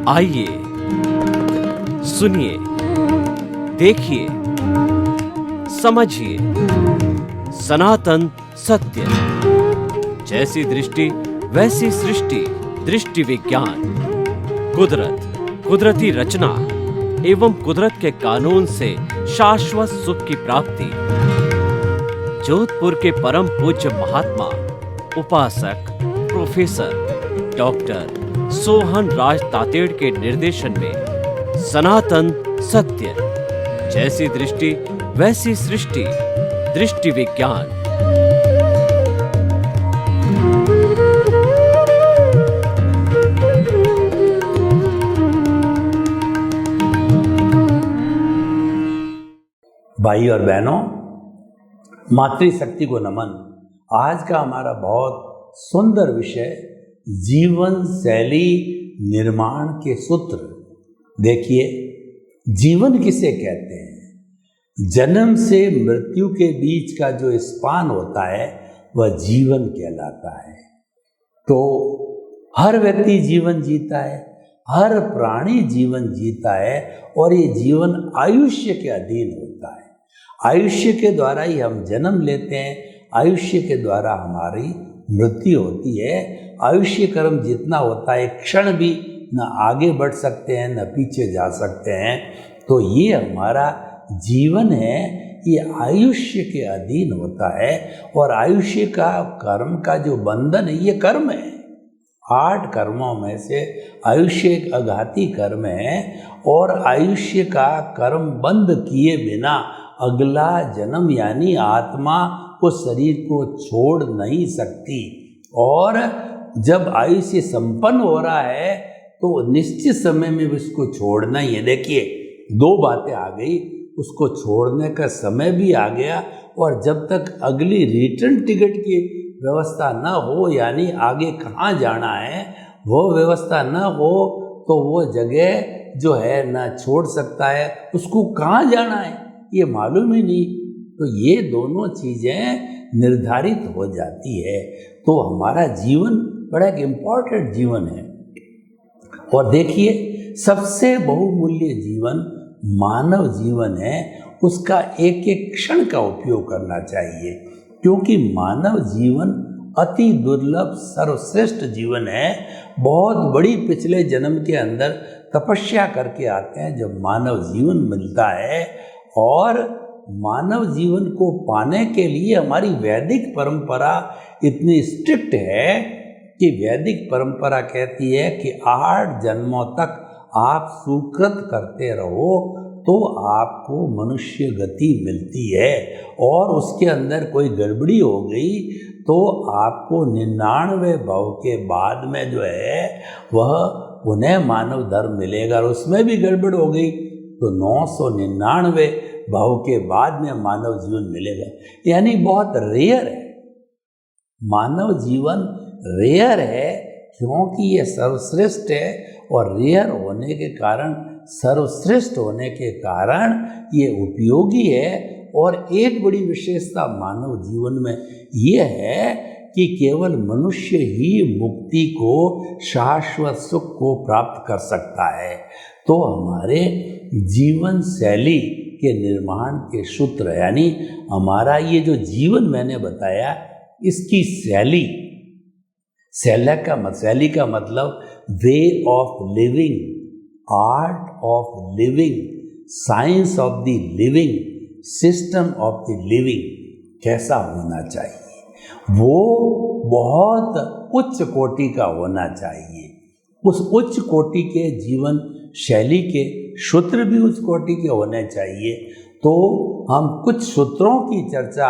आइए सुनिए, देखिए, समझिए सनातन सत्य। जैसी दृष्टि वैसी सृष्टि, दृष्टि विज्ञान। कुदरत, कुदरती रचना एवं कुदरत के कानून से शाश्वत सुख की प्राप्ति। जोधपुर के परम पूज्य महात्मा उपासक प्रोफेसर डॉक्टर सोहन राज तातेड़ के निर्देशन में सनातन सत्य। जैसी दृष्टि वैसी सृष्टि, दृष्टि विज्ञान। भाई और बहनों, मातृशक्ति को नमन। आज का हमारा बहुत सुंदर विषय जीवन शैली निर्माण के सूत्र। देखिए, जीवन किसे कहते हैं? जन्म से मृत्यु के बीच का जो स्पान होता है वह जीवन कहलाता है। तो हर व्यक्ति जीवन जीता है, हर प्राणी जीवन जीता है और ये जीवन आयुष्य के अधीन होता है। आयुष्य के द्वारा ही हम जन्म लेते हैं, आयुष्य के द्वारा हमारी मृत्यु होती है। आयुष्य कर्म जितना होता है, क्षण भी न आगे बढ़ सकते हैं न पीछे जा सकते हैं। तो ये हमारा जीवन है, ये आयुष्य के अधीन होता है। और आयुष्य का कर्म का जो बंधन है, ये कर्म है। 8 कर्मों में से आयुष्य एक आघाती कर्म है और आयुष्य का कर्म बंद किए बिना अगला जन्म यानी आत्मा उस शरीर को छोड़ नहीं सकती। और जब आयुष्य संपन्न हो रहा है तो निश्चित समय में उसको छोड़ना ही है। देखिए, 2 बातें आ गई, उसको छोड़ने का समय भी आ गया और जब तक अगली रिटर्न टिकट की व्यवस्था न हो, यानी आगे कहाँ जाना है वो व्यवस्था न हो, तो वो जगह जो है न छोड़ सकता है, उसको कहाँ जाना है ये मालूम ही नहीं। तो ये दोनों चीज़ें निर्धारित हो जाती है। तो हमारा जीवन बड़ा एक इम्पॉर्टेंट जीवन है। और देखिए, सबसे बहुमूल्य जीवन मानव जीवन है। उसका एक एक क्षण का उपयोग करना चाहिए, क्योंकि मानव जीवन अति दुर्लभ सर्वश्रेष्ठ जीवन है। बहुत बड़ी पिछले जन्म के अंदर तपस्या करके आते हैं जब मानव जीवन मिलता है। और मानव जीवन को पाने के लिए हमारी वैदिक परंपरा इतनी स्ट्रिक्ट है कि वैदिक परंपरा कहती है कि 8 जन्मों तक आप सुकृत करते रहो तो आपको मनुष्य गति मिलती है। और उसके अंदर कोई गड़बड़ी हो गई तो आपको 99 भव के बाद में जो है वह उन्हें मानव धर्म मिलेगा। और उसमें भी गड़बड़ हो गई तो 999 भव के बाद में मानव जीवन मिलेगा। यानी बहुत रेयर है, मानव जीवन रेयर है, क्योंकि ये सर्वश्रेष्ठ है। और रेयर होने के कारण, सर्वश्रेष्ठ होने के कारण ये उपयोगी है। और एक बड़ी विशेषता मानव जीवन में ये है कि केवल मनुष्य ही मुक्ति को, शाश्वत सुख को प्राप्त कर सकता है। तो हमारे जीवन शैली के निर्माण के सूत्र, यानी हमारा ये जो जीवन मैंने बताया, इसकी शैली, शैली का मतलब way of living, art of living, science of the living, system of the living कैसा होना चाहिए, वो बहुत उच्च कोटि का होना चाहिए। उस उच्च कोटि के जीवन शैली के सूत्र भी उच्च कोटि के होने चाहिए। तो हम कुछ सूत्रों की चर्चा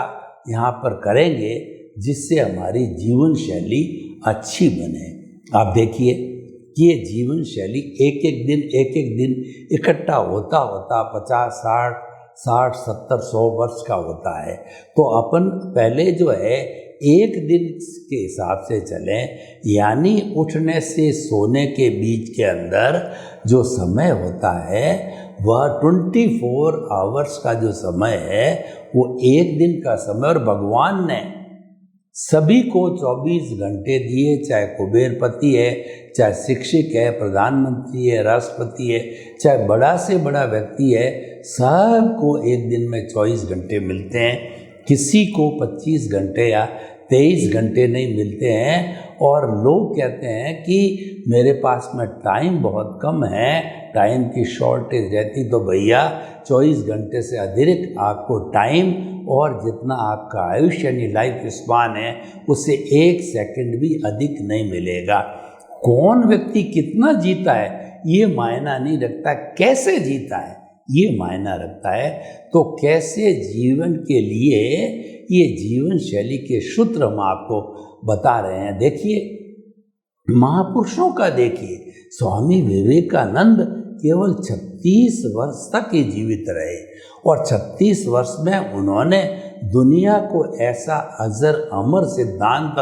यहाँ पर करेंगे जिससे हमारी जीवन शैली अच्छी बने। आप देखिए कि ये जीवन शैली एक एक दिन इकट्ठा होता 50, 60, 70, 100 वर्ष का होता है। तो अपन पहले जो है एक दिन के हिसाब से चलें, यानी उठने से सोने के बीच के अंदर जो समय होता है वह 24 आवर्स का जो समय है वो एक दिन का समय। और भगवान ने सभी को 24 घंटे दिए, चाहे कुबेरपति है, चाहे शिक्षक है, प्रधानमंत्री है, राष्ट्रपति है, चाहे बड़ा से बड़ा व्यक्ति है, सबको एक दिन में 24 घंटे मिलते हैं। किसी को 25 घंटे या 23 घंटे नहीं मिलते हैं। और लोग कहते हैं कि मेरे पास में टाइम बहुत कम है, टाइम की शॉर्टेज रहती, तो भैया 24 घंटे से अतिरिक्त आपको टाइम और जितना आपका आयुष्य यानी लाइफ स्पान है उससे 1 सेकंड भी अधिक नहीं मिलेगा। कौन व्यक्ति कितना जीता है ये मायना नहीं रखता, कैसे जीता है ये मायना रखता है। तो कैसे जीवन के लिए ये जीवन शैली के सूत्र हम आपको बता रहे हैं। देखिए, महापुरुषों का देखिए, स्वामी विवेकानंद केवल 36 वर्ष तक ही जीवित रहे और 36 वर्ष में उन्होंने दुनिया को ऐसा अजर अमर सिद्धांत,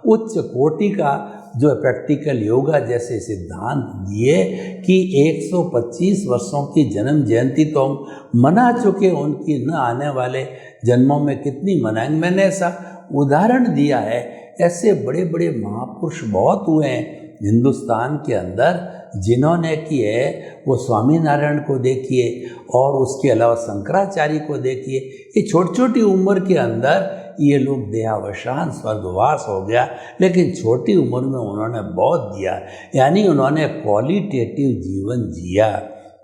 उच्च कोटि का जो प्रैक्टिकल योगा जैसे सिद्धांत दिए कि 125 वर्षों की जन्म जयंती तो हम मना चुके, उनकी न आने वाले जन्मों में कितनी मनाएंगे। मैंने ऐसा उदाहरण दिया है। ऐसे बड़े बड़े महापुरुष बहुत हुए हैं हिंदुस्तान के अंदर जिन्होंने किए। वो स्वामी नारायण को देखिए और उसके अलावा शंकराचार्य को देखिए। ये छोटी छोटी उम्र के अंदर ये लोग देहावसान स्वर्गवास हो गया, लेकिन छोटी उम्र में उन्होंने बहुत दिया, यानी उन्होंने क्वालिटेटिव जीवन जिया।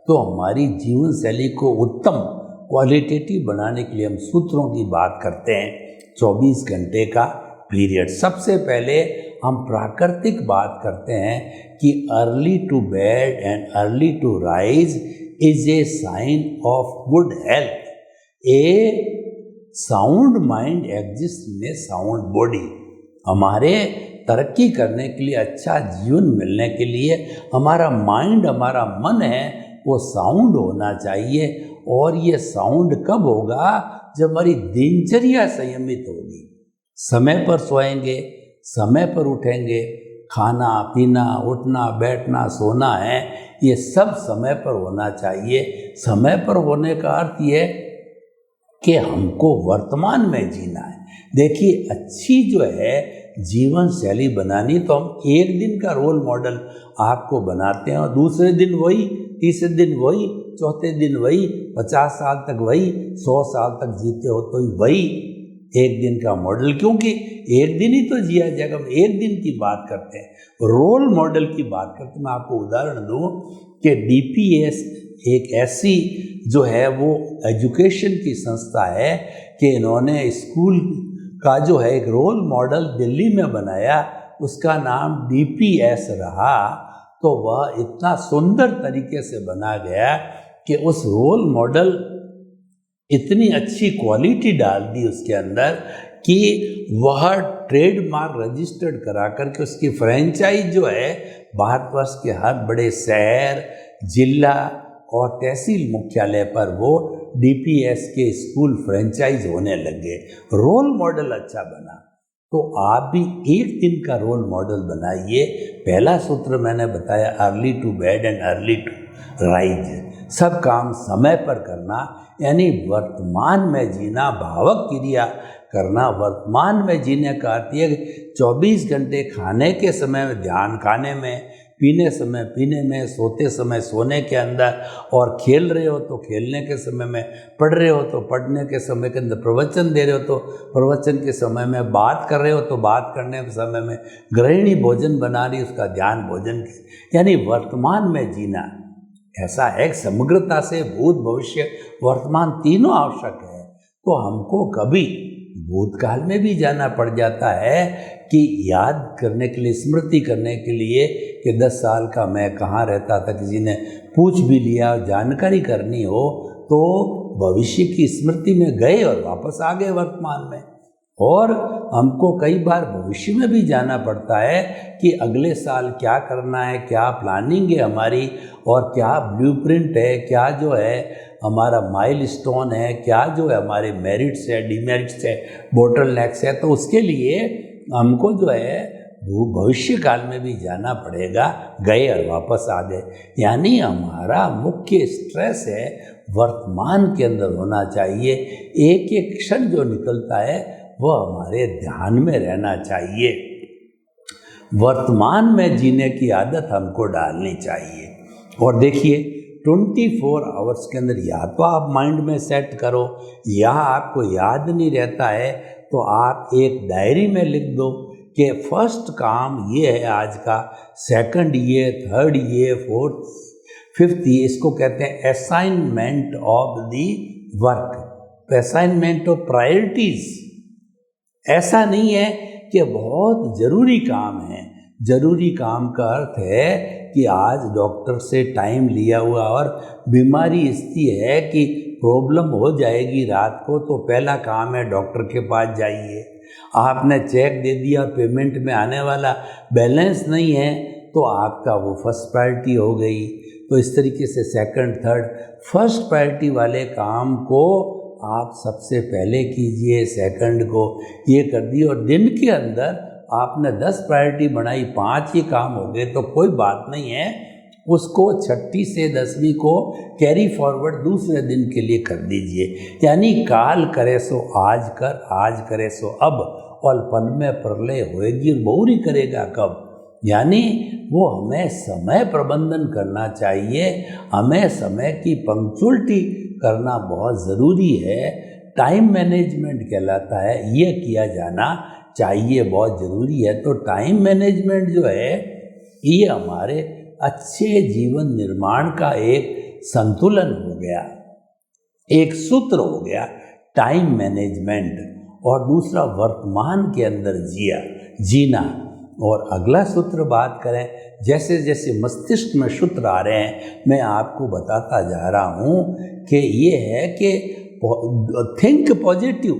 तो हमारी जीवन शैली को उत्तम क्वालिटेटिव बनाने के लिए हम सूत्रों की बात करते हैं। 24 घंटे का पीरियड। सबसे पहले हम प्राकृतिक बात करते हैं कि early to bed and early to rise is a sign of good health. A sound mind exist in a sound body. हमारे तरक्की करने के लिए, अच्छा जीवन मिलने के लिए हमारा माइंड, हमारा मन है वो साउंड होना चाहिए। और ये साउंड कब होगा? जब हमारी दिनचर्या संयमित होगी। समय पर सोएंगे, समय पर उठेंगे, खाना पीना, उठना बैठना, सोना है, ये सब समय पर होना चाहिए। समय पर होने का अर्थ ये कि हमको वर्तमान में जीना है। देखिए, अच्छी जो है जीवन शैली बनानी तो हम एक दिन का रोल मॉडल आपको बनाते हैं और दूसरे दिन वही, तीसरे दिन वही, चौथे दिन वही, 50 साल तक वही, 100 साल तक जीते हो तो वही एक दिन का मॉडल। क्योंकि एक दिन ही तो जिया जाएगा। हम एक दिन की बात करते हैं, रोल मॉडल की बात करते हैं। मैं आपको उदाहरण दूं कि DPS एक ऐसी जो है वो एजुकेशन की संस्था है कि इन्होंने स्कूल का जो है एक रोल मॉडल दिल्ली में बनाया, उसका नाम DPS रहा। तो वह इतना सुंदर तरीके से बना गया कि उस रोल मॉडल इतनी अच्छी क्वालिटी डाल दी उसके अंदर कि वह ट्रेडमार्क रजिस्टर्ड करा करके उसकी फ्रेंचाइज जो है भारतवर्ष के हर बड़े शहर, जिला और तहसील मुख्यालय पर वो DPS के स्कूल फ्रेंचाइज होने लगे। रोल मॉडल अच्छा बना। तो आप भी एक दिन का रोल मॉडल बनाइए। पहला सूत्र मैंने बताया, early to bed and early to rise. सब काम समय पर करना, यानी वर्तमान में जीना, भावक क्रिया करना। वर्तमान में जीने का अर्थ ये 24 घंटे खाने के समय में ध्यान, खाने में, पीने समय पीने में, सोते समय सोने के अंदर, और खेल रहे हो तो खेलने के समय में, पढ़ रहे हो तो पढ़ने के समय के अंदर, प्रवचन दे रहे हो तो प्रवचन के समय में, बात कर रहे हो तो बात करने के समय में, गृहिणी भोजन बना रही उसका ध्यान भोजन के, यानी वर्तमान में जीना। ऐसा है समग्रता से भूत भविष्य वर्तमान तीनों आवश्यक है। तो हमको कभी भूतकाल में भी जाना पड़ जाता है कि याद करने के लिए, स्मृति करने के लिए कि 10 साल का मैं कहाँ रहता था, किसी ने पूछ भी लिया, जानकारी करनी हो तो भविष्य की स्मृति में गए और वापस आ गए वर्तमान में। और हमको कई बार भविष्य में भी जाना पड़ता है कि अगले साल क्या करना है, क्या प्लानिंग है हमारी, और क्या ब्लूप्रिंट है, क्या जो है हमारा माइलस्टोन है, क्या जो है हमारे मेरिट्स है, डिमेरिट्स है, बोटलनेक्स है। तो उसके लिए हमको जो है भविष्य काल में भी जाना पड़ेगा। गए और वापस आ गए, यानी हमारा मुख्य स्ट्रेस है वर्तमान के अंदर होना चाहिए। एक एक क्षण जो निकलता है वह हमारे ध्यान में रहना चाहिए। वर्तमान में जीने की आदत हमको डालनी चाहिए। और देखिए 24 आवर्स के अंदर या तो आप माइंड में सेट करो, या आपको याद नहीं रहता है तो आप एक डायरी में लिख दो कि फर्स्ट काम ये है आज का, सेकंड ये, थर्ड ये, फोर्थ, फिफ्थ ये। इसको कहते हैं assignment of the work, assignment of priorities. ऐसा नहीं है कि बहुत ज़रूरी काम है। ज़रूरी काम का अर्थ है कि आज डॉक्टर से टाइम लिया हुआ और बीमारी इसकी है कि प्रॉब्लम हो जाएगी रात को, तो पहला काम है डॉक्टर के पास जाइए। आपने चेक दे दिया, पेमेंट में आने वाला बैलेंस नहीं है, तो आपका वो फर्स्ट प्रायोरिटी हो गई। तो इस तरीके से सेकंड, थर्ड, फर्स्ट प्रायोरिटी वाले काम को आप सबसे पहले कीजिए, सेकंड को ये कर दिए। और दिन के अंदर आपने 10 प्रायोरिटी बनाई, 5 ही काम हो गए तो कोई बात नहीं है, उसको 6ठी से 10वीं को कैरी फॉरवर्ड दूसरे दिन के लिए कर दीजिए। यानी काल करे सो आज कर, आज करे सो अब, और पल में प्रलय होएगी और बहुरी करेगा कब। यानी वो हमें समय प्रबंधन करना चाहिए, हमें समय की पंक्चुअलिटी करना बहुत ज़रूरी है। टाइम मैनेजमेंट कहलाता है, ये किया जाना चाहिए, बहुत ज़रूरी है। तो टाइम मैनेजमेंट जो है ये हमारे अच्छे जीवन निर्माण का एक संतुलन हो गया, एक सूत्र हो गया टाइम मैनेजमेंट। और दूसरा वर्तमान के अंदर जीना। और अगला सूत्र बात करें, जैसे जैसे मस्तिष्क में सूत्र आ रहे हैं मैं आपको बताता जा रहा हूँ कि ये है कि थिंक पॉजिटिव,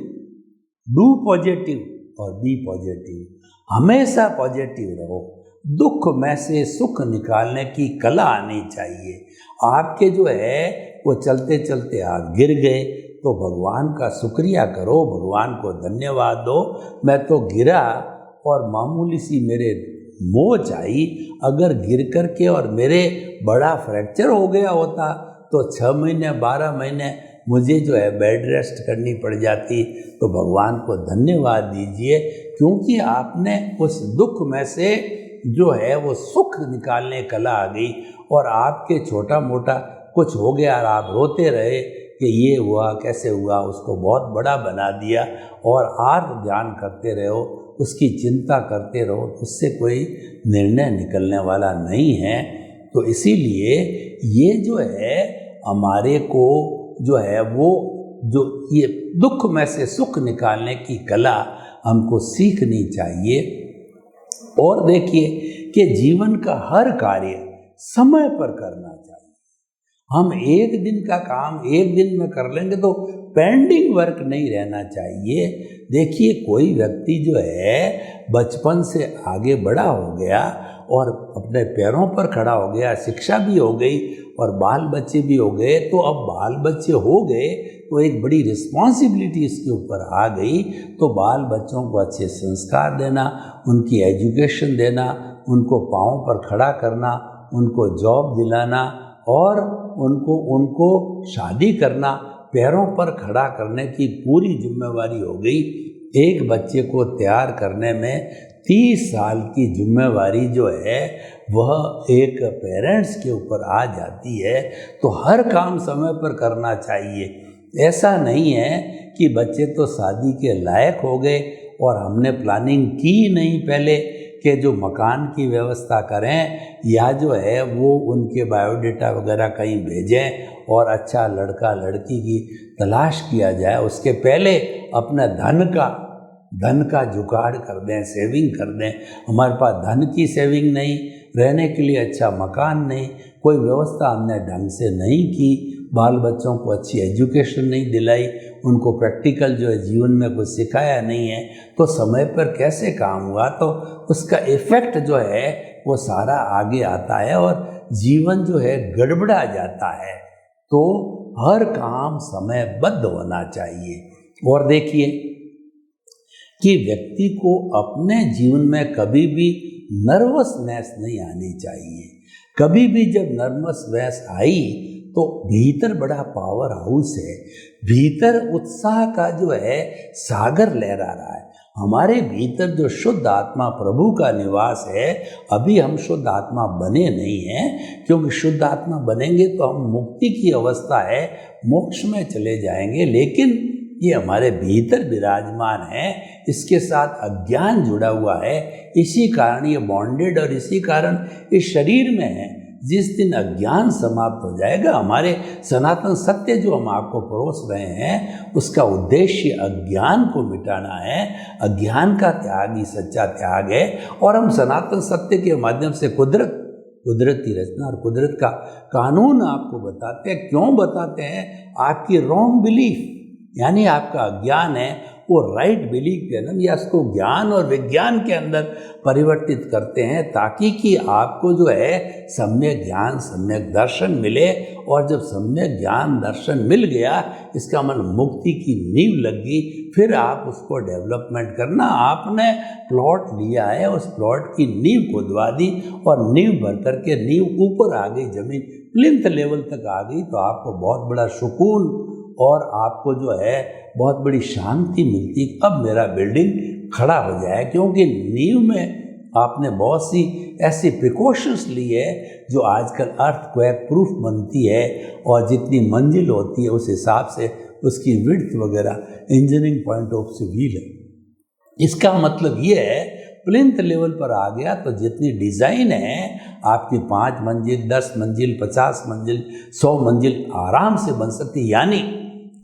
डू पॉजिटिव और बी पॉजिटिव। हमेशा पॉजिटिव रहो। दुख में से सुख निकालने की कला आनी चाहिए। आपके जो है वो चलते चलते आप गिर गए तो भगवान का शुक्रिया करो, भगवान को धन्यवाद दो, मैं तो गिरा और मामूली सी मेरे मोच आई। अगर गिर कर के और मेरे बड़ा फ्रैक्चर हो गया होता तो 6 महीने 12 महीने मुझे जो है बेड रेस्ट करनी पड़ जाती। तो भगवान को धन्यवाद दीजिए, क्योंकि आपने उस दुख में से जो है वो सुख निकालने कला आ गई। और आपके छोटा मोटा कुछ हो गया और आप रोते रहे कि ये हुआ कैसे हुआ, उसको बहुत बड़ा बना दिया और आप ध्यान करते रहो, उसकी चिंता करते रहो, उससे कोई निर्णय निकलने वाला नहीं है। तो इसीलिए ये जो है हमारे को जो है वो जो ये दुख में से सुख निकालने की कला हमको सीखनी चाहिए। और देखिए कि जीवन का हर कार्य समय पर करना चाहिए। हम एक दिन का काम एक दिन में कर लेंगे तो पेंडिंग वर्क नहीं रहना चाहिए। देखिए कोई व्यक्ति जो है बचपन से आगे बड़ा हो गया और अपने पैरों पर खड़ा हो गया, शिक्षा भी हो गई और बाल बच्चे भी हो गए, तो अब बाल बच्चे हो गए तो एक बड़ी रिस्पॉन्सिबिलिटी इसके ऊपर आ गई। तो बाल बच्चों को अच्छे संस्कार देना, उनकी एजुकेशन देना, उनको पाँव पर खड़ा करना, उनको जॉब दिलाना और उनको शादी करना, पैरों पर खड़ा करने की पूरी जिम्मेवारी हो गई। एक बच्चे को तैयार करने में 30 साल की जिम्मेवारी जो है वह एक पेरेंट्स के ऊपर आ जाती है। तो हर काम समय पर करना चाहिए। ऐसा नहीं है कि बच्चे तो शादी के लायक हो गए और हमने प्लानिंग की नहीं पहले कि जो मकान की व्यवस्था करें या जो है वो उनके बायोडाटा वगैरह कहीं भेजें और अच्छा लड़का लड़की की तलाश किया जाए। उसके पहले अपना धन का जुगाड़ कर दें, सेविंग कर दें। हमारे पास धन की सेविंग नहीं, रहने के लिए अच्छा मकान नहीं, कोई व्यवस्था हमने ढंग से नहीं की, बाल बच्चों को अच्छी एजुकेशन नहीं दिलाई, उनको प्रैक्टिकल जो है जीवन में कुछ सिखाया नहीं है, तो समय पर कैसे काम हुआ? तो उसका इफ़ेक्ट जो है वो सारा आगे आता है और जीवन जो है गड़बड़ा जाता है। तो हर काम समयबद्ध होना चाहिए। और देखिए कि व्यक्ति को अपने जीवन में कभी भी नर्वसनेस नहीं आनी चाहिए। कभी भी जब नर्वसनेस आई तो भीतर बड़ा पावर हाउस है, भीतर उत्साह का जो है सागर लहरा रहा है। हमारे भीतर जो शुद्ध आत्मा प्रभु का निवास है, अभी हम शुद्ध आत्मा बने नहीं हैं, क्योंकि शुद्ध आत्मा बनेंगे तो हम मुक्ति की अवस्था है, मोक्ष में चले जाएंगे। लेकिन ये हमारे भीतर विराजमान है, इसके साथ अज्ञान जुड़ा हुआ है, इसी कारण ये बॉन्डेड और इसी कारण इस शरीर में है। जिस दिन अज्ञान समाप्त हो जाएगा, हमारे सनातन सत्य जो हम आपको परोस रहे हैं, उसका उद्देश्य अज्ञान को मिटाना है। अज्ञान का त्याग ही सच्चा त्याग है। और हम सनातन सत्य के माध्यम से कुदरती रचना और कुदरत का कानून आपको बताते हैं। क्यों बताते हैं? आपकी रॉन्ग बिलीफ, यानी आपका अज्ञान है, वो राइट बिलीफ के अंदर या उसको ज्ञान और विज्ञान के अंदर परिवर्तित करते हैं, ताकि कि आपको जो है सम्यक ज्ञान सम्यक दर्शन मिले। और जब सम्यक ज्ञान दर्शन मिल गया, इसका मतलब मुक्ति की नींव लग गई। फिर आप उसको डेवलपमेंट करना, आपने प्लॉट लिया है, उस प्लॉट की नींव खुदवा दी और नींव भर करके नींव ऊपर आ गई, जमीन प्लिंथ लेवल तक आ गई, तो आपको बहुत बड़ा सुकून और आपको जो है बहुत बड़ी शांति मिलती। अब मेरा बिल्डिंग खड़ा हो जाए, क्योंकि नींव में आपने बहुत सी ऐसी प्रिकॉशंस ली है जो आजकल अर्थक्वेक प्रूफ बनती है, और जितनी मंजिल होती है उस हिसाब से उसकी विड्थ वगैरह इंजीनियरिंग पॉइंट ऑफ व्यू है। इसका मतलब ये है, प्लिंथ लेवल पर आ गया तो जितनी डिज़ाइन है आपकी 5 मंजिल 10 मंजिल 50 मंजिल 100 मंजिल आराम से बन सकती है। यानी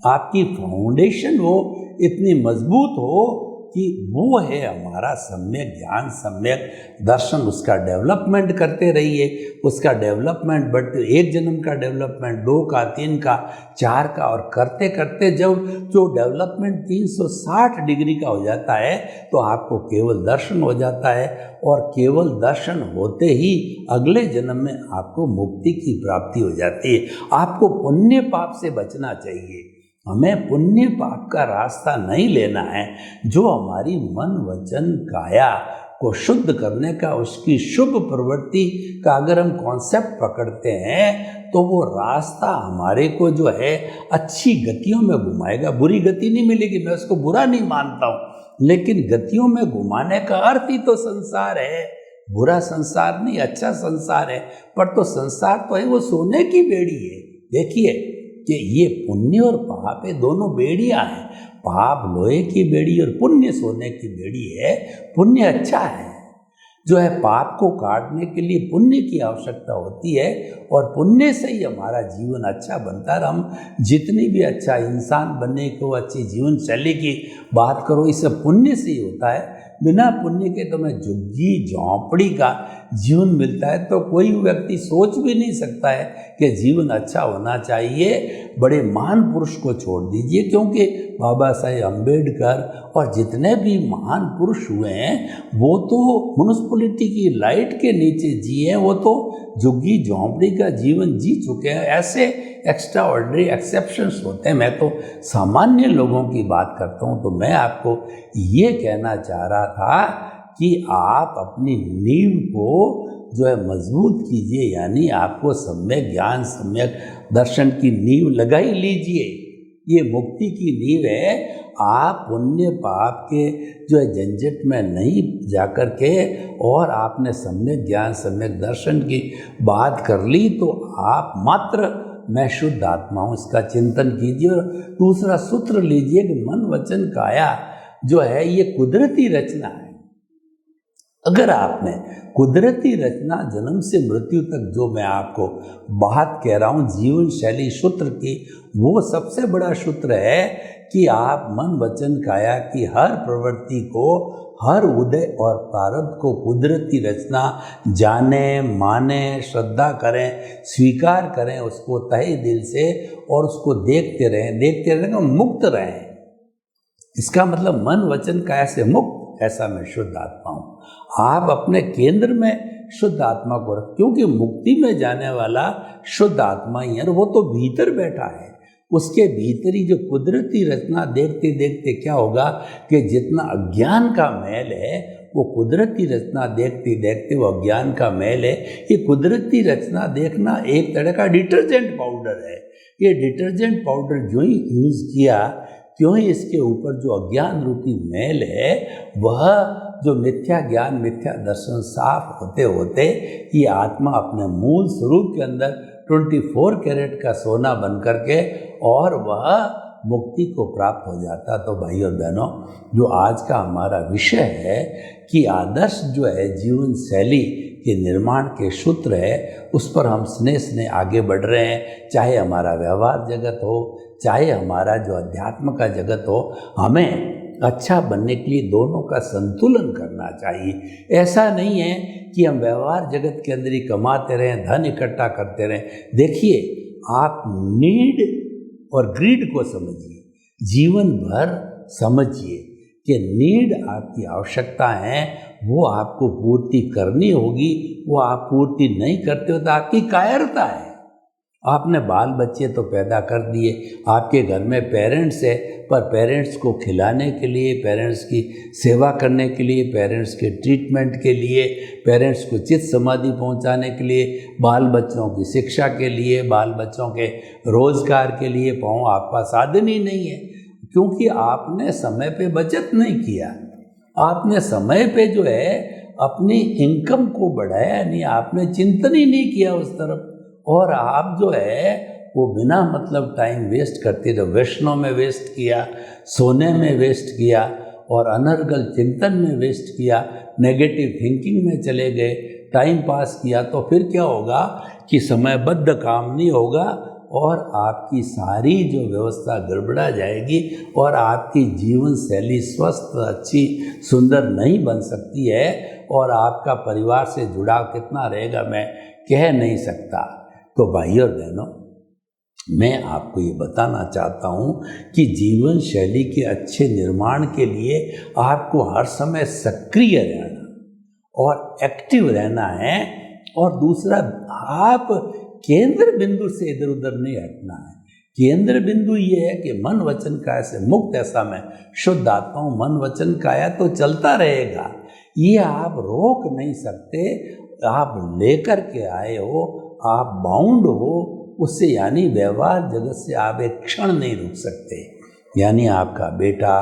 आपकी फाउंडेशन वो इतनी मजबूत हो कि वो है हमारा सम्यक ज्ञान सम्यक दर्शन। उसका डेवलपमेंट करते रहिए, उसका डेवलपमेंट बढ़ते, 1 जन्म का डेवलपमेंट, 2 का, 3 का, 4 का, और करते करते जब जो डेवलपमेंट 360 डिग्री का हो जाता है, तो आपको केवल दर्शन हो जाता है। और केवल दर्शन होते ही अगले जन्म में आपको मुक्ति की प्राप्ति हो जाती है। आपको पुण्य पाप से बचना चाहिए। हमें पुण्य पाप का रास्ता नहीं लेना है। जो हमारी मन वचन काया को शुद्ध करने का, उसकी शुभ प्रवृत्ति का अगर हम कॉन्सेप्ट पकड़ते हैं, तो वो रास्ता हमारे को जो है अच्छी गतियों में घुमाएगा। बुरी गति नहीं मिलेगी, मैं उसको बुरा नहीं मानता हूँ, लेकिन गतियों में घुमाने का अर्थ ही तो संसार है। बुरा संसार नहीं, अच्छा संसार है। पर तो संसार तो है वो सोने की बेड़ी है। देखिए कि ये पुण्य और पाप ये दोनों बेड़ियां हैं। पाप लोहे की बेड़ी और पुण्य सोने की बेड़ी है। पुण्य अच्छा है, जो है पाप को काटने के लिए पुण्य की आवश्यकता होती है, और पुण्य से ही हमारा जीवन अच्छा बनता है। हम जितनी भी अच्छा इंसान बनने को, अच्छी जीवन शैली की बात करो, इसे पुण्य से ही होता है। बिना पुण्य के तो मैं झुग्गी झोंपड़ी का जीवन मिलता है, तो कोई व्यक्ति सोच भी नहीं सकता है कि जीवन अच्छा होना चाहिए। बड़े महान पुरुष को छोड़ दीजिए, क्योंकि बाबा साहेब अम्बेडकर और जितने भी महान पुरुष हुए हैं, वो तो म्युनिसिपैलिटी की लाइट के नीचे जिए हैं, वो तो झुग्गी झोंपड़ी का जीवन जी चुके हैं। ऐसे एक्स्ट्रा ऑर्डिनरी एक्सेप्शंस होते हैं। मैं तो सामान्य लोगों की बात करता हूँ। तो मैं आपको ये कहना चाह रहा था कि आप अपनी नींव को जो है मजबूत कीजिए, यानी आपको सम्यक ज्ञान सम्यक दर्शन की नींव लगा ही लीजिए। ये मुक्ति की नींव है। आप पुण्य पाप के जो है झंझट में नहीं जाकर के, और आपने सम्यक ज्ञान सम्यक दर्शन की बात कर ली, तो आप मात्र मैं शुद्ध आत्मा हूँ इसका चिंतन कीजिए। और दूसरा सूत्र लीजिए कि मन वचन काया जो है ये कुदरती रचना है। अगर आपने कुदरती रचना जन्म से मृत्यु तक जो मैं आपको बात कह रहा हूँ जीवन शैली सूत्र की, वो सबसे बड़ा सूत्र है कि आप मन वचन काया की हर प्रवृत्ति को, हर उदय और प्रारब्ध को कुदरती रचना जाने माने, श्रद्धा करें, स्वीकार करें उसको तहे दिल से, और उसको देखते रहें, मुक्त रहें। इसका मतलब मन वचन काया से मुक्त, ऐसा मैं शुद्ध आत्मा हूँ। आप अपने केंद्र में शुद्ध आत्मा को रख, क्योंकि मुक्ति में जाने वाला शुद्ध आत्मा ही है, वो तो भीतर बैठा है। उसके भीतर ही जो कुदरती रचना देखते देखते क्या होगा कि जितना अज्ञान का मैल है वो कुदरत की रचना देखते देखते वो अज्ञान का मैल है। ये कुदरती रचना देखना एक तरह का डिटर्जेंट पाउडर है। ये डिटर्जेंट पाउडर जो ही यूज़ किया क्यों ही इसके ऊपर जो अज्ञान रूपी मैल है, वह जो मिथ्या ज्ञान मिथ्या दर्शन साफ होते होते ये आत्मा अपने मूल स्वरूप के अंदर 24 कैरेट का सोना बन करके और वह मुक्ति को प्राप्त हो जाता। तो भाई और बहनों, जो आज का हमारा विषय है कि आदर्श जो है जीवन शैली के निर्माण के सूत्र है, उस पर हम स्नेह स्नेह आगे बढ़ रहे हैं। चाहे हमारा व्यवहार जगत हो, चाहे हमारा जो अध्यात्म का जगत हो, हमें अच्छा बनने के लिए दोनों का संतुलन करना चाहिए। ऐसा नहीं है कि हम व्यवहार जगत के अंदर ही कमाते रहें, धन इकट्ठा करते रहें। देखिए, आप नीड और ग्रीड को समझिए, जीवन भर समझिए कि नीड आपकी आवश्यकता है, वो आपको पूर्ति करनी होगी। वो आप पूर्ति नहीं करते हो तो आपकी कायरता है। आपने बाल बच्चे तो पैदा कर दिए, आपके घर में पेरेंट्स है, पर पेरेंट्स को खिलाने के लिए, पेरेंट्स की सेवा करने के लिए, पेरेंट्स के ट्रीटमेंट के लिए, पेरेंट्स को चित समाधि पहुंचाने के लिए, बाल बच्चों की शिक्षा के लिए, बाल बच्चों के रोजगार के लिए पाऊँ आपका साधन ही नहीं है, क्योंकि आपने समय पे बचत नहीं किया। आपने समय पे जो है अपनी इनकम को बढ़ाया नहीं, आपने चिंतन ही नहीं किया उस तरफ, और आप जो है वो बिना मतलब टाइम वेस्ट करते रहे। वैष्णव में वेस्ट किया, सोने में वेस्ट किया, और अनर्गल चिंतन में वेस्ट किया, नेगेटिव थिंकिंग में चले गए, टाइम पास किया। तो फिर क्या होगा कि समयबद्ध काम नहीं होगा और आपकी सारी जो व्यवस्था गड़बड़ा जाएगी और आपकी जीवन शैली स्वस्थ, अच्छी, सुंदर नहीं बन सकती है। और आपका परिवार से जुड़ाव कितना रहेगा मैं कह नहीं सकता। तो भाई और बहनों, मैं आपको ये बताना चाहता हूँ कि जीवन शैली के अच्छे निर्माण के लिए आपको हर समय सक्रिय रहना और एक्टिव रहना है। और दूसरा, आप केंद्र बिंदु से इधर उधर नहीं हटना है। केंद्र बिंदु ये है कि मन वचन काया से मुक्त, ऐसा मैं शुद्ध आत्मा हूँ। मन वचन काया तो चलता रहेगा, ये आप रोक नहीं सकते। आप लेकर के आए हो, आप बाउंड हो उससे, यानी व्यवहार जगत से आप एक क्षण नहीं रुक सकते। यानी आपका बेटा,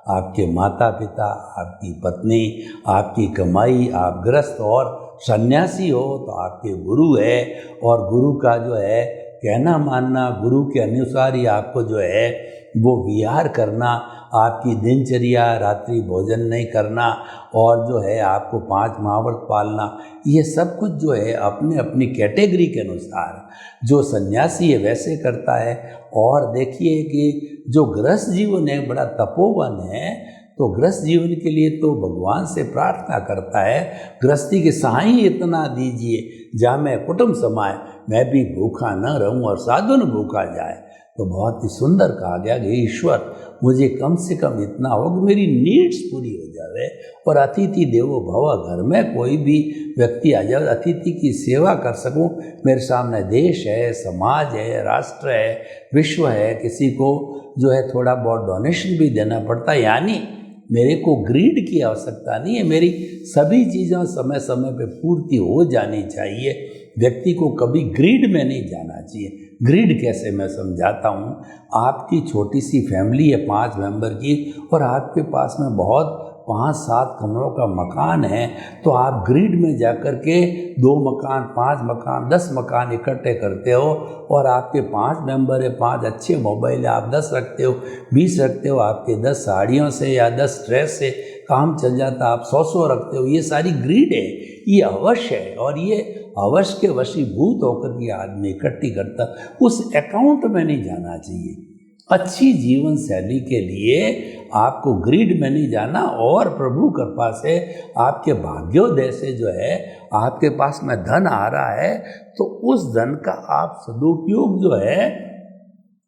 आपके माता पिता, आपकी पत्नी, आपकी कमाई, आप गृहस्थ और सन्यासी हो तो आपके गुरु है, और गुरु का जो है कहना मानना, गुरु के अनुसार ही आपको जो है वो विहार करना, आपकी दिनचर्या, रात्रि भोजन नहीं करना, और जो है आपको 5 महाव्रत पालना, ये सब कुछ जो है अपने अपनी कैटेगरी के अनुसार जो सन्यासी है वैसे करता है। और देखिए कि जो गृहस्थ जीवन है बड़ा तपोवन है, तो गृहस्थ जीवन के लिए तो भगवान से प्रार्थना करता है, गृहस्थी के साई इतना दीजिए जहाँ मैं कुटुंब समाए, मैं भी भूखा न रहूं और साधुन भूखा जाए। तो बहुत ही सुंदर कहा गया कि ईश्वर मुझे कम से कम इतना हो कि मेरी नीड्स पूरी हो जाए। और अतिथि देवो भव, घर में कोई भी व्यक्ति आ जाए, अतिथि की सेवा कर सकूं। मेरे सामने देश है, समाज है, राष्ट्र है, विश्व है, किसी को जो है थोड़ा बहुत डोनेशन भी देना पड़ता है। यानी मेरे को ग्रीड की आवश्यकता नहीं है, मेरी सभी चीज़ों समय समय पे पूर्ति हो जानी चाहिए। व्यक्ति को कभी ग्रीड में नहीं जाना चाहिए। ग्रीड कैसे, मैं समझाता हूँ। आपकी छोटी सी फैमिली है 5 मेंबर की, और आपके पास में बहुत 5-7 कमरों का मकान है, तो आप ग्रिड में जाकर के 2 मकान, 5 मकान, 10 मकान इकट्ठे करते हो, और आपके 5 मेंबर है, 5 अच्छे मोबाइल है, आप 10 रखते हो, 20 रखते हो, आपके 10 साड़ियों से या 10 ड्रेस से काम चल जाता, आप 100 रखते हो। ये सारी ग्रीड है, ये अवश्य है, और ये अवश्य के वशीभूत होकर के आदमी इकट्ठी करता, उस अकाउंट में नहीं जाना चाहिए। अच्छी जीवन शैली के लिए आपको ग्रिड में नहीं जाना, और प्रभु कृपा से आपके भाग्योदय से जो है आपके पास में धन आ रहा है, तो उस धन का आप सदुपयोग जो है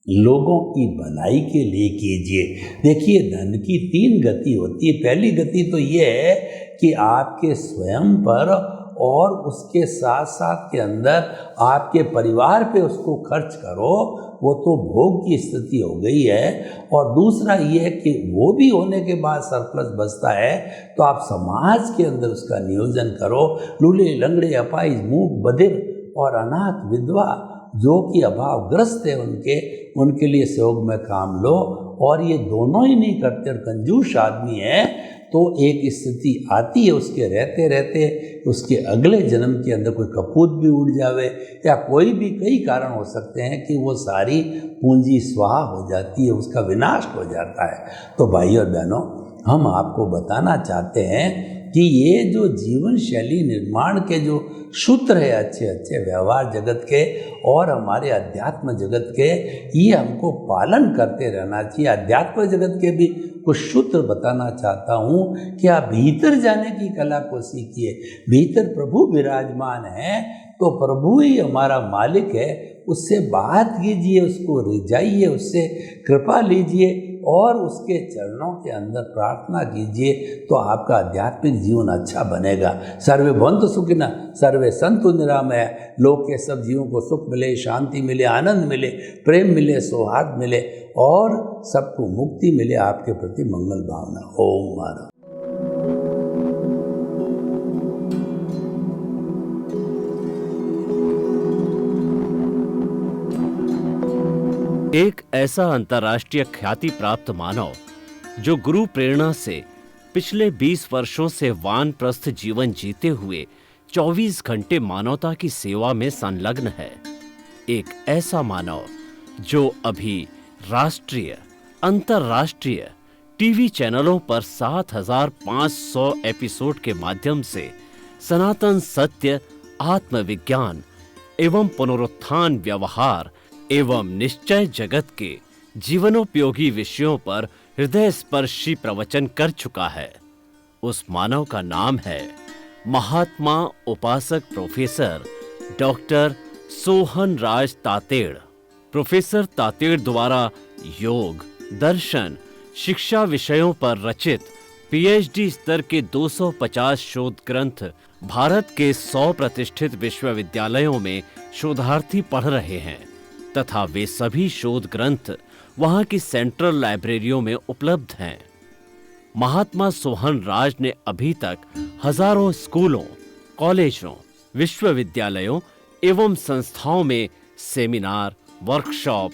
लोगों की भलाई के लिए कीजिए। देखिए, धन की 3 गति होती है। पहली गति तो ये है कि आपके स्वयं पर और उसके साथ साथ के अंदर आपके परिवार पे उसको खर्च करो, वो तो भोग की स्थिति हो गई है। और दूसरा ये है कि वो भी होने के बाद सरप्लस बचता है तो आप समाज के अंदर उसका नियोजन करो। लूले, लंगड़े, अपाहिज, मूक, बधिर और अनाथ, विधवा जो कि अभावग्रस्त है उनके लिए सहयोग में काम लो। और ये दोनों ही नहीं करते और कंजूस आदमी है तो एक स्थिति आती है उसके रहते रहते उसके अगले जन्म के अंदर कोई कपूत भी उड़ जावे या कोई भी कई कारण हो सकते हैं कि वो सारी पूंजी स्वाहा हो जाती है, उसका विनाश हो जाता है। तो भाई और बहनों, हम आपको बताना चाहते हैं कि ये जो जीवन शैली निर्माण के जो सूत्र है अच्छे अच्छे व्यवहार जगत के और हमारे अध्यात्म जगत के, ये हमको पालन करते रहना चाहिए। अध्यात्म जगत के भी कुछ सूत्र बताना चाहता हूँ कि आप भीतर जाने की कला को सीखिए। भीतर प्रभु विराजमान है तो प्रभु ही हमारा मालिक है, उससे बात कीजिए, उसको रिझाइए, उससे कृपा लीजिए और उसके चरणों के अंदर प्रार्थना कीजिए तो आपका आध्यात्मिक जीवन अच्छा बनेगा। सर्वे भवन्तु सुखिनः, सर्वे सन्तु निरामया। लोक के सब जीवों को सुख मिले, शांति मिले, आनंद मिले, प्रेम मिले, सौहार्द मिले और सबको मुक्ति मिले। आपके प्रति मंगल भावना। ओम मारा। एक ऐसा अंतर्राष्ट्रीय ख्याति प्राप्त मानव जो गुरु प्रेरणा से पिछले 20 वर्षों से वानप्रस्थ जीवन जीते हुए 24 घंटे मानवता की सेवा में संलग्न है। एक ऐसा मानव जो अभी राष्ट्रीय, अंतर्राष्ट्रीय टीवी चैनलों पर 7,500 एपिसोड के माध्यम से सनातन सत्य, आत्मविज्ञान एवं पुनरुत्थान, व्यवहार एवं निश्चय जगत के जीवनोपयोगी विषयों पर हृदय स्पर्शी प्रवचन कर चुका है। उस मानव का नाम है महात्मा उपासक प्रोफेसर डॉक्टर सोहन राज तातेड़। प्रोफेसर तातेड़ द्वारा योग, दर्शन, शिक्षा विषयों पर रचित पीएचडी स्तर के 250 शोध ग्रंथ भारत के 100 प्रतिष्ठित विश्वविद्यालयों में शोधार्थी पढ़ रहे हैं तथा वे सभी शोध ग्रंथ वहां की सेंट्रल लाइब्रेरियों में उपलब्ध हैं। महात्मा सोहन राज ने अभी तक हजारों स्कूलों, कॉलेजों, विश्वविद्यालयों एवं संस्थाओं में सेमिनार, वर्कशॉप,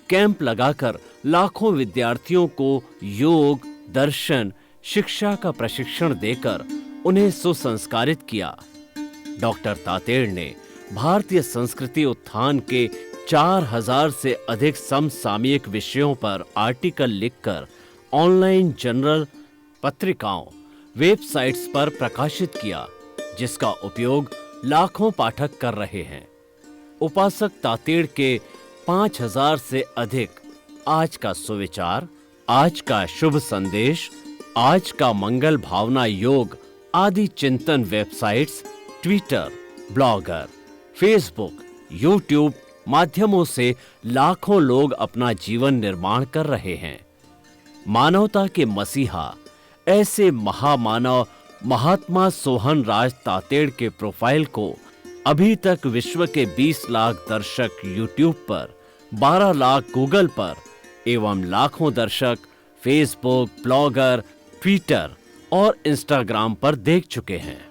कैंप लगाकर लाखों विद्यार्थियों को योग, दर्शन, शिक्षा का प्रशिक्षण देकर उन्हें सुसंस्कारित किया। डॉक्टर तातेड़ ने भारतीय संस्कृति उत्थान के 4000 से अधिक समसामयिक विषयों पर आर्टिकल लिखकर ऑनलाइन जर्नल, पत्रिकाओं, वेबसाइट्स पर प्रकाशित किया, जिसका उपयोग लाखों पाठक कर रहे हैं। उपासक तातेड़ के 5000 से अधिक आज का सुविचार, आज का शुभ संदेश, आज का मंगल भावना योग आदि चिंतन websites, Twitter, blogger, Facebook, YouTube माध्यमों से लाखों लोग अपना जीवन निर्माण कर रहे हैं। मानवता के मसीहा ऐसे महामानव महात्मा सोहन राज तातेड़ के प्रोफाइल को अभी तक विश्व के 20 लाख दर्शक यूट्यूब पर, 12 लाख गूगल पर एवं लाखों दर्शक फेसबुक, ब्लॉगर, ट्विटर और इंस्टाग्राम पर देख चुके हैं।